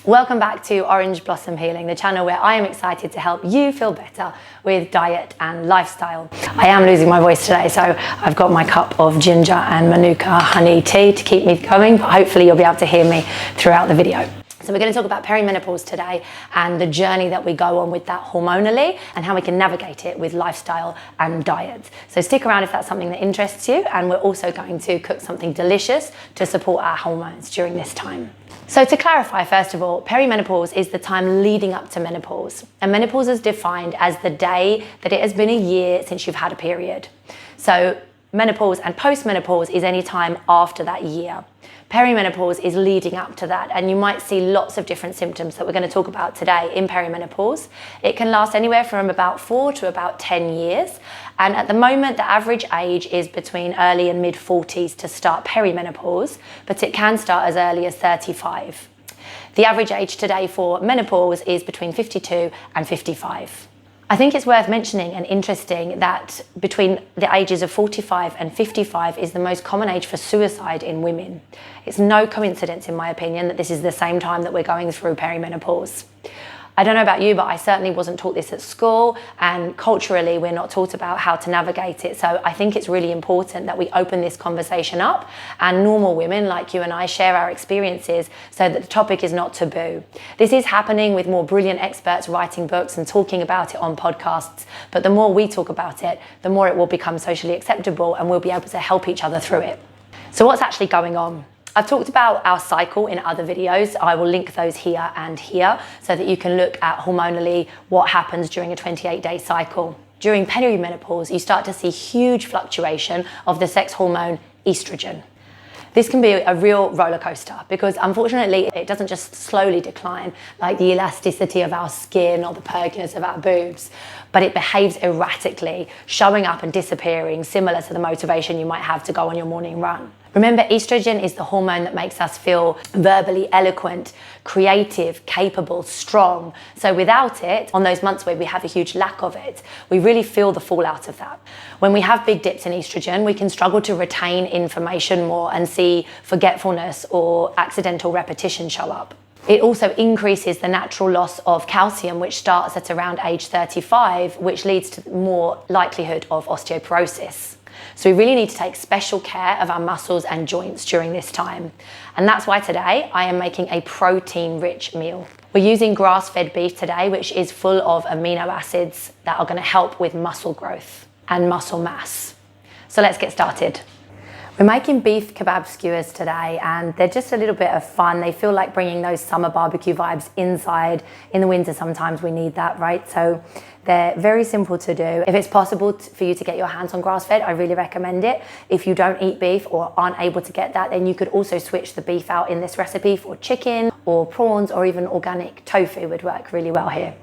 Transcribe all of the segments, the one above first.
Welcome back to Orange Blossom Healing, the channel where I am excited to help you feel better with diet and lifestyle. I am losing my voice today, so I've got my cup of ginger and manuka honey tea to keep me going, but hopefully you'll be able to hear me throughout the video. So we're going to talk about perimenopause today and the journey that we go on with that hormonally and how we can navigate it with lifestyle and diet. So stick around if that's something that interests you, and we're also going to cook something delicious to support our hormones during this time. So to clarify, first of all, perimenopause is the time leading up to menopause. And menopause is defined as the day that it has been a year since you've had a period. So menopause and postmenopause is any time after that year. Perimenopause is leading up to that, and you might see lots of different symptoms that we're going to talk about today in perimenopause. It can last anywhere from about 4 to about 10 years, and at the moment the average age is between early and mid 40s to start perimenopause, but it can start as early as 35. The average age today for menopause is between 52 and 55. I think it's worth mentioning and interesting that between the ages of 45 and 55 is the most common age for suicide in women. It's no coincidence, in my opinion, that this is the same time that we're going through perimenopause. I don't know about you, but I certainly wasn't taught this at school, and culturally we're not taught about how to navigate it. So I think it's really important that we open this conversation up and normal women like you and I share our experiences so that the topic is not taboo. This is happening with more brilliant experts writing books and talking about it on podcasts, but the more we talk about it, the more it will become socially acceptable and we'll be able to help each other through it. So what's actually going on? I've talked about our cycle in other videos. I will link those here and here so that you can look at hormonally what happens during a 28-day cycle. During perimenopause, you start to see huge fluctuation of the sex hormone estrogen. This can be a real roller coaster because unfortunately it doesn't just slowly decline like the elasticity of our skin or the perkiness of our boobs, but it behaves erratically, showing up and disappearing, similar to the motivation you might have to go on your morning run. Remember, estrogen is the hormone that makes us feel verbally eloquent, creative, capable, strong. So without it, on those months where we have a huge lack of it, we really feel the fallout of that. When we have big dips in estrogen, we can struggle to retain information more and see forgetfulness or accidental repetition show up. It also increases the natural loss of calcium, which starts at around age 35, which leads to more likelihood of osteoporosis. So we really need to take special care of our muscles and joints during this time. And that's why today I am making a protein-rich meal. We're using grass-fed beef today, which is full of amino acids that are going to help with muscle growth and muscle mass. So let's get started. We're making beef kebab skewers today, and they're just a little bit of fun. They feel like bringing those summer barbecue vibes inside. In the winter, sometimes we need that, right? So they're very simple to do. If it's possible for you to get your hands on grass-fed, I really recommend it. If you don't eat beef or aren't able to get that, then you could also switch the beef out in this recipe for chicken or prawns, or even organic tofu would work really well here.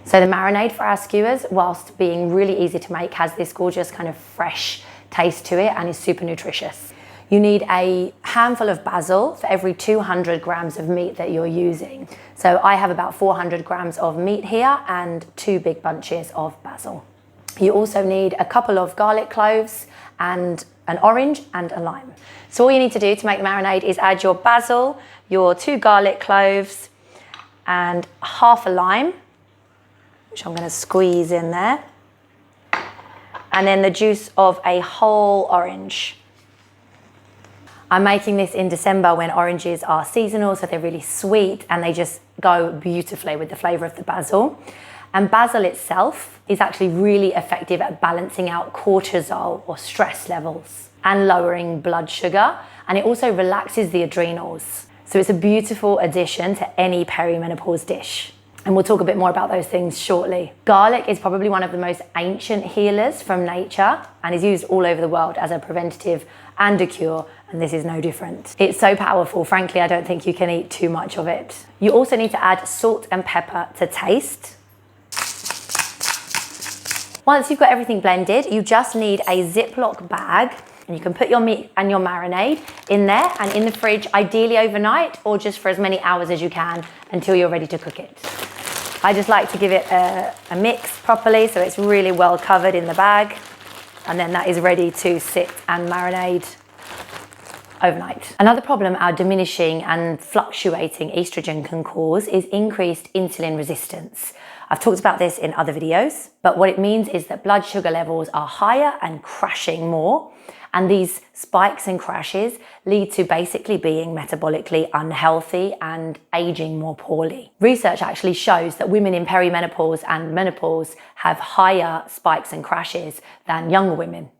So the marinade for our skewers, whilst being really easy to make, has this gorgeous kind of fresh taste to it and is super nutritious. You need a handful of basil for every 200 grams of meat that you're using. So I have about 400 grams of meat here and 2 big bunches of basil. You also need a couple of garlic cloves and an orange and a lime. So all you need to do to make the marinade is add your basil, your 2 garlic cloves and half a lime, which I'm going to squeeze in there, and then the juice of a whole orange. I'm making this in December when oranges are seasonal, so they're really sweet and they just go beautifully with the flavor of the basil. And basil itself is actually really effective at balancing out cortisol or stress levels and lowering blood sugar, and it also relaxes the adrenals. So it's a beautiful addition to any perimenopause dish. And we'll talk a bit more about those things shortly. Garlic is probably one of the most ancient healers from nature and is used all over the world as a preventative and a cure, and this is no different. It's so powerful, frankly, I don't think you can eat too much of it. You also need to add salt and pepper to taste. Once you've got everything blended, you just need a Ziploc bag, and you can put your meat and your marinade in there and in the fridge, ideally overnight, or just for as many hours as you can until you're ready to cook it. I just like to give it a mix properly so it's really well covered in the bag, and then that is ready to sit and marinate overnight. Another problem our diminishing and fluctuating estrogen can cause is increased insulin resistance. I've talked about this in other videos, but what it means is that blood sugar levels are higher and crashing more. And these spikes and crashes lead to basically being metabolically unhealthy and aging more poorly. Research actually shows that women in perimenopause and menopause have higher spikes and crashes than younger women.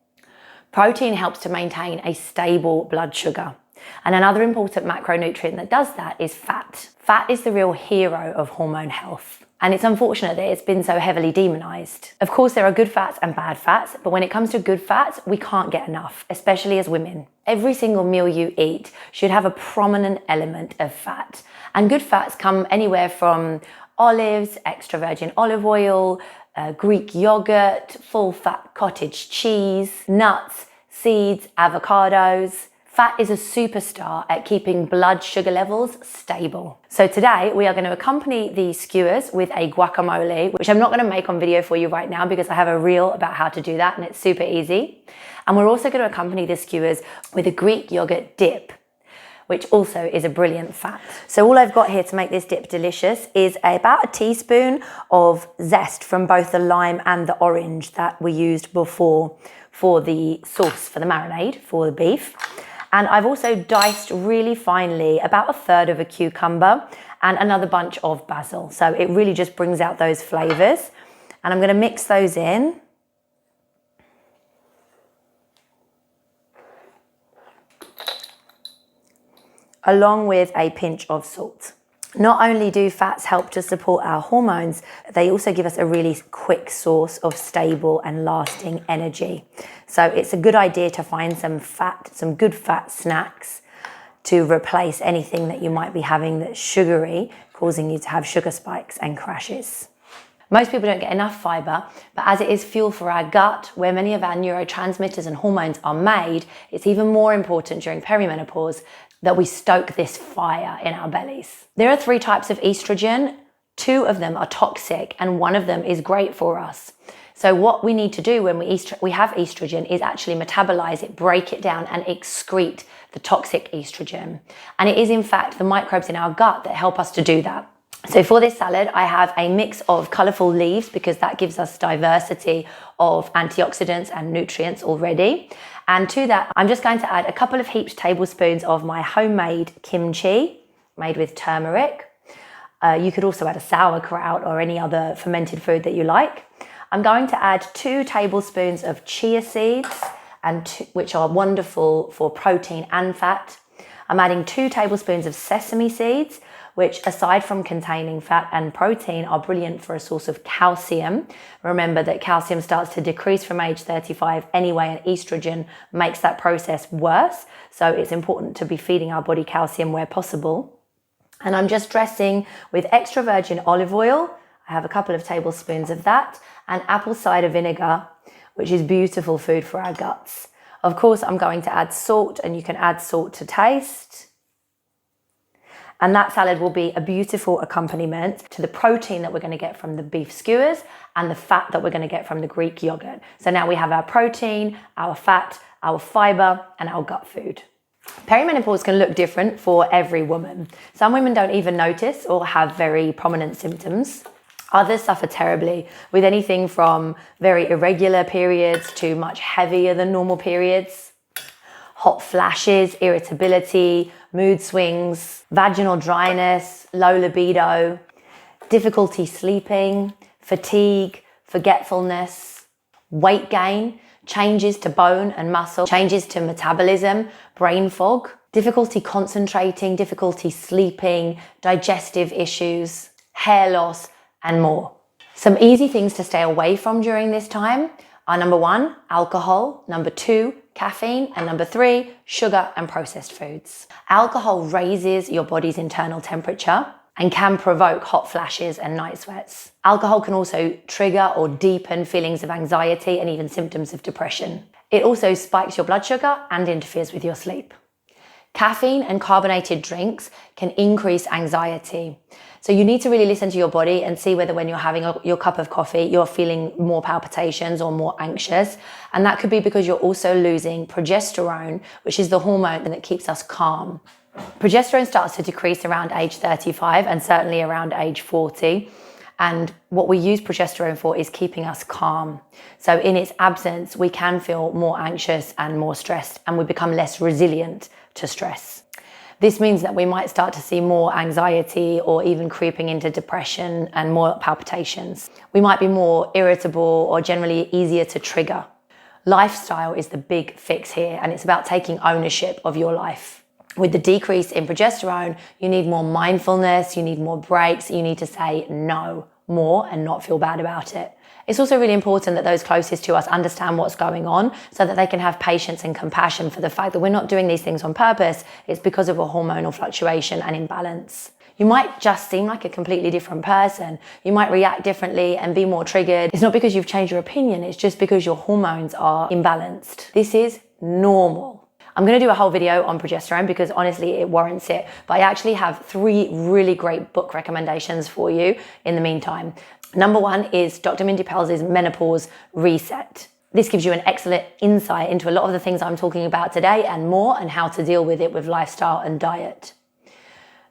Protein helps to maintain a stable blood sugar. And another important macronutrient that does that is fat. Fat is the real hero of hormone health. And it's unfortunate that it's been so heavily demonized. Of course, there are good fats and bad fats, but when it comes to good fats, we can't get enough, especially as women. Every single meal you eat should have a prominent element of fat. And good fats come anywhere from olives, extra virgin olive oil, Greek yogurt, full fat cottage cheese, nuts, seeds, avocados. Fat is a superstar at keeping blood sugar levels stable. So today we are going to accompany the skewers with a guacamole, which I'm not going to make on video for you right now because I have a reel about how to do that and it's super easy. And we're also going to accompany the skewers with a Greek yogurt dip, which also is a brilliant fat. So all I've got here to make this dip delicious is about a teaspoon of zest from both the lime and the orange that we used before for the sauce for the marinade for the beef. And I've also diced really finely about a third of a cucumber and another bunch of basil. So it really just brings out those flavors. And I'm going to mix those in. Along with a pinch of salt. Not only do fats help to support our hormones, they also give us a really quick source of stable and lasting energy. So it's a good idea to find some good fat snacks to replace anything that you might be having that's sugary, causing you to have sugar spikes and crashes. Most people don't get enough fibre, but as it is fuel for our gut, where many of our neurotransmitters and hormones are made, it's even more important during perimenopause that we stoke this fire in our bellies. There are 3 types of estrogen. 2 of them are toxic and 1 of them is great for us. So what we need to do when we have estrogen is actually metabolize it, break it down and excrete the toxic estrogen. And it is in fact the microbes in our gut that help us to do that. So for this salad, I have a mix of colourful leaves because that gives us diversity of antioxidants and nutrients already. And to that, I'm just going to add a couple of heaped tablespoons of my homemade kimchi made with turmeric. You could also add a sauerkraut or any other fermented food that you like. I'm going to add 2 tablespoons of chia seeds, which are wonderful for protein and fat. I'm adding 2 tablespoons of sesame seeds, which aside from containing fat and protein are brilliant for a source of calcium. Remember that calcium starts to decrease from age 35 anyway, and estrogen makes that process worse. So it's important to be feeding our body calcium where possible. And I'm just dressing with extra virgin olive oil. I have a couple of tablespoons of that, and apple cider vinegar, which is beautiful food for our guts. Of course, I'm going to add salt, and you can add salt to taste. And that salad will be a beautiful accompaniment to the protein that we're going to get from the beef skewers and the fat that we're going to get from the Greek yogurt. So now we have our protein, our fat, our fiber, and our gut food. Perimenopause can look different for every woman. Some women don't even notice or have very prominent symptoms. Others suffer terribly with anything from very irregular periods to much heavier than normal periods. Hot flashes, irritability, mood swings, vaginal dryness, low libido, difficulty sleeping, fatigue, forgetfulness, weight gain, changes to bone and muscle, changes to metabolism, brain fog, difficulty concentrating, difficulty sleeping, digestive issues, hair loss, and more. Some easy things to stay away from during this time are number 1, alcohol, number 2, caffeine, and number 3, sugar and processed foods. Alcohol raises your body's internal temperature and can provoke hot flashes and night sweats. Alcohol can also trigger or deepen feelings of anxiety and even symptoms of depression. It also spikes your blood sugar and interferes with your sleep. Caffeine and carbonated drinks can increase anxiety. So you need to really listen to your body and see whether when you're having your cup of coffee, you're feeling more palpitations or more anxious. And that could be because you're also losing progesterone, which is the hormone that keeps us calm. Progesterone starts to decrease around age 35 and certainly around age 40. And what we use progesterone for is keeping us calm. So in its absence, we can feel more anxious and more stressed, and we become less resilient to stress. This means that we might start to see more anxiety or even creeping into depression and more palpitations. We might be more irritable or generally easier to trigger. Lifestyle is the big fix here, and it's about taking ownership of your life. With the decrease in progesterone, you need more mindfulness, you need more breaks, you need to say no more and not feel bad about it. It's also really important that those closest to us understand what's going on so that they can have patience and compassion for the fact that we're not doing these things on purpose. It's because of a hormonal fluctuation and imbalance. You might just seem like a completely different person. You might react differently and be more triggered. It's not because you've changed your opinion, it's just because your hormones are imbalanced. This is normal. I'm going to do a whole video on progesterone because honestly it warrants it, but I actually have 3 really great book recommendations for you in the meantime. Number 1 is Dr. Mindy Pelz's Menopause Reset. This gives you an excellent insight into a lot of the things I'm talking about today and more, and how to deal with it with lifestyle and diet.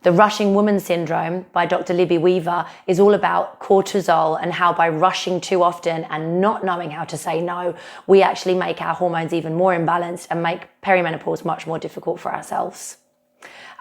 The Rushing Woman Syndrome by Dr. Libby Weaver is all about cortisol and how by rushing too often and not knowing how to say no, we actually make our hormones even more imbalanced and make perimenopause much more difficult for ourselves.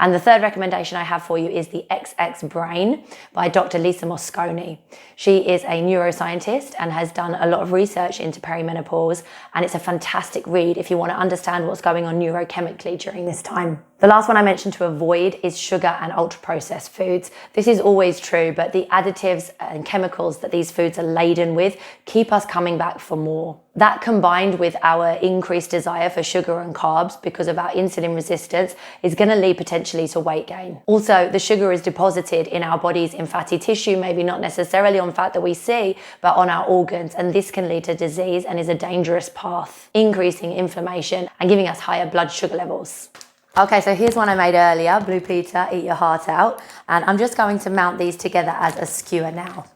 And the third recommendation I have for you is The XX Brain by Dr. Lisa Mosconi. She is a neuroscientist and has done a lot of research into perimenopause, and it's a fantastic read if you want to understand what's going on neurochemically during this time. The last one I mentioned to avoid is sugar and ultra-processed foods. This is always true, but the additives and chemicals that these foods are laden with keep us coming back for more. That, combined with our increased desire for sugar and carbs because of our insulin resistance, is going to lead potentially to weight gain. Also, the sugar is deposited in our bodies in fatty tissue, maybe not necessarily on fat that we see, but on our organs, and this can lead to disease and is a dangerous path, increasing inflammation and giving us higher blood sugar levels. Okay, so here's one I made earlier, Blue Peter, Eat Your Heart Out, and I'm just going to mount these together as a skewer now.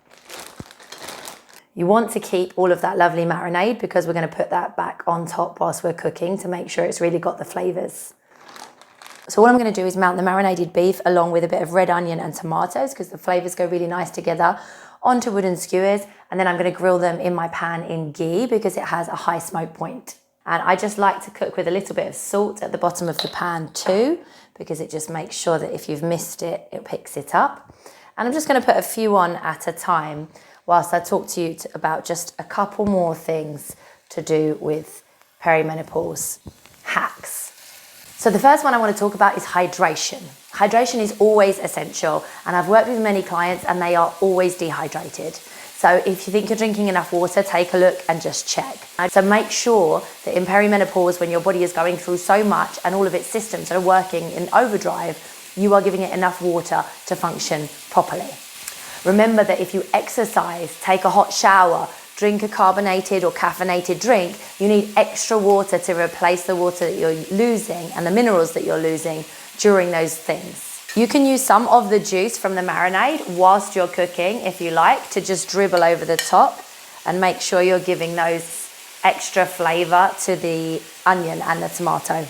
You want to keep all of that lovely marinade because we're going to put that back on top whilst we're cooking to make sure it's really got the flavours. So what I'm going to do is mount the marinated beef along with a bit of red onion and tomatoes because the flavours go really nice together onto wooden skewers, and then I'm going to grill them in my pan in ghee because it has a high smoke point. And I just like to cook with a little bit of salt at the bottom of the pan too, because it just makes sure that if you've missed it, it picks it up. And I'm just going to put a few on at a time whilst I talk to you about just a couple more things to do with perimenopause hacks. So the first one I want to talk about is hydration. Hydration is always essential, and I've worked with many clients and they are always dehydrated. So if you think you're drinking enough water, take a look and just check. So make sure that in perimenopause, when your body is going through so much and all of its systems are working in overdrive, you are giving it enough water to function properly. Remember that if you exercise, take a hot shower, drink a carbonated or caffeinated drink, you need extra water to replace the water that you're losing and the minerals that you're losing during those things. You can use some of the juice from the marinade whilst you're cooking, if you like, to just dribble over the top and make sure you're giving those extra flavour to the onion and the tomato.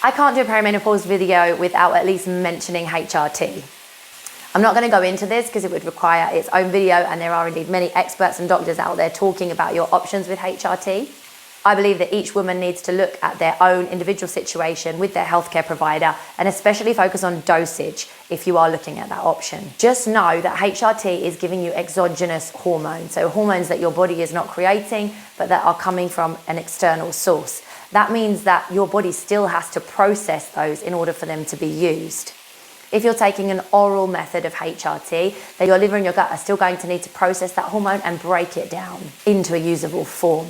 I can't do a perimenopause video without at least mentioning HRT. I'm not going to go into this because it would require its own video, and there are indeed many experts and doctors out there talking about your options with HRT. I believe that each woman needs to look at their own individual situation with their healthcare provider, and especially focus on dosage if you are looking at that option. Just know that HRT is giving you exogenous hormones, so hormones that your body is not creating but that are coming from an external source. That means that your body still has to process those in order for them to be used. If you're taking an oral method of HRT, then your liver and your gut are still going to need to process that hormone and break it down into a usable form.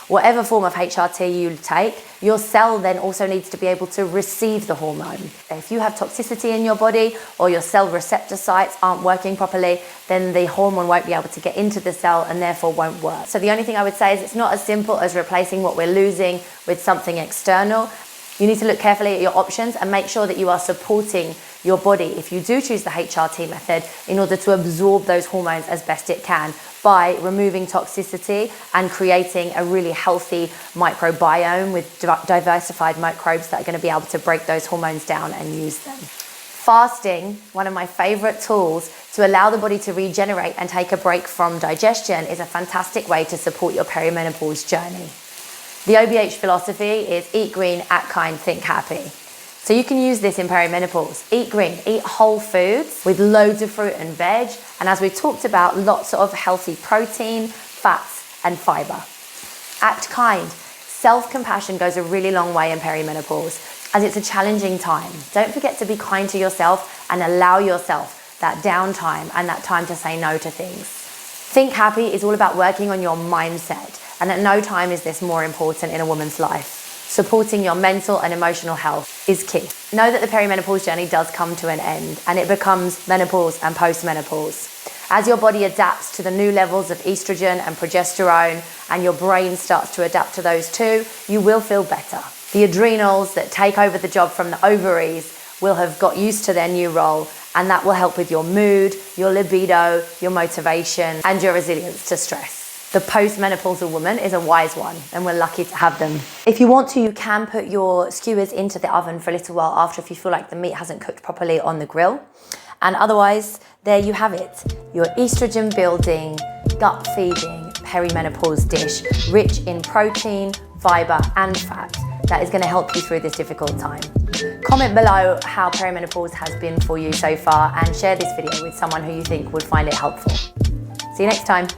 Whatever form of HRT you take, your cell then also needs to be able to receive the hormone. If you have toxicity in your body or your cell receptor sites aren't working properly, then the hormone won't be able to get into the cell and therefore won't work. So the only thing I would say is it's not as simple as replacing what we're losing with something external. You need to look carefully at your options and make sure that you are supporting your body, if you do choose the HRT method, in order to absorb those hormones as best it can by removing toxicity and creating a really healthy microbiome with diversified microbes that are going to be able to break those hormones down and use them. Fasting, one of my favorite tools to allow the body to regenerate and take a break from digestion, is a fantastic way to support your perimenopause journey. The OBH philosophy is eat green, act kind, think happy. So you can use this in perimenopause. Eat green, eat whole foods with loads of fruit and veg. And as we talked about, lots of healthy protein, fats, and fibre. Act kind. Self-compassion goes a really long way in perimenopause, as it's a challenging time. Don't forget to be kind to yourself and allow yourself that downtime and that time to say no to things. Think happy is all about working on your mindset. And at no time is this more important in a woman's life. Supporting your mental and emotional health is key. Know that the perimenopause journey does come to an end, and it becomes menopause and postmenopause. As your body adapts to the new levels of estrogen and progesterone, and your brain starts to adapt to those too, you will feel better. The adrenals that take over the job from the ovaries will have got used to their new role, and that will help with your mood, your libido, your motivation, and your resilience to stress. The postmenopausal woman is a wise one, and we're lucky to have them. If you want to, you can put your skewers into the oven for a little while after if you feel like the meat hasn't cooked properly on the grill. And otherwise, there you have it. Your estrogen building, gut feeding perimenopause dish, rich in protein, fibre and fat, that is going to help you through this difficult time. Comment below how perimenopause has been for you so far, and share this video with someone who you think would find it helpful. See you next time.